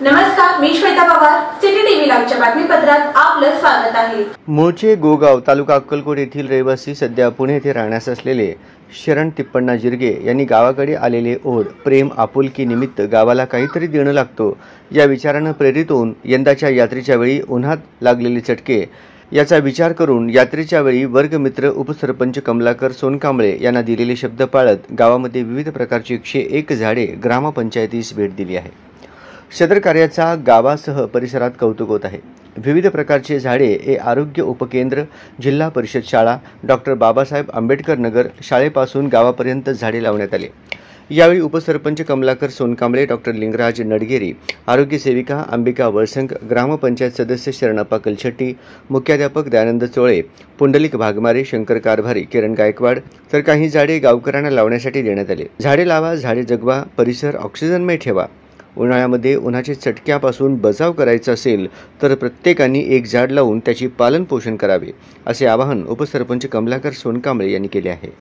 नमस्कार, मी Shweta Pawar. City TV लाईव्हच्या बातमीपत्रात आपलं स्वागत आहे. मूळचे गोगाव तालुका अक्कलकोट येथील रहिवासी सध्या पुणे येथे राहण्यास असलेले शरण तिप्पण्णा जिरगे यांनी गावाकडे आलेले ओढ प्रेम आपुलकी निमित्त गावाला काहीतरी देणं लागतो या विचारानं प्रेरित होऊन यंदाच्या यात्रेच्या वेळी उन्हात लागलेले चटके याचा विचार करून यात्रेच्या वेळी वर्गमित्र उपसरपंच कमलाकर सोनकांबळे यांना दिलेले शब्द पाळत गावामध्ये विविध प्रकारची 101 झाडे ग्रामपंचायतीस भेट दिली आहे. सदर कार्याचा गावासह परिसरात कौतुक होत आहे. विविध प्रकारचे झाडे हे आरोग्य उपकेंद्र, जिल्हा परिषद शाळा, डॉक्टर बाबासाहेब आंबेडकर नगर शाळेपासून गावापर्यंत झाडे लावण्यात आले. यावेळी उपसरपंच कमलाकर सोनकांबळे, डॉक्टर लिंगराज नडगेरी, आरोग्य सेविका अंबिका वळसंग, ग्रामपंचायत सदस्य शरणप्पा कलशेट्टी, मुख्याध्यापक दयानंद चोळे, पुंडलिक भागमारे, शंकर कारभारी, किरण गायकवाड तर काही झाडे गावकऱ्यांना लावण्यासाठी देण्यात आले. झाडे लावा, झाडे जगवा, परिसर ऑक्सिजनमय ठेवा. उन्हाळ्यामध्ये उन्हाच्या चटक्यापासून बचाव करायचा असेल तर प्रत्येकाने एक झाड लावून त्याची पालन पोषण करावे असे आवाहन उपसरपंच कमलाकर सोनकांबळे यांनी केले आहे.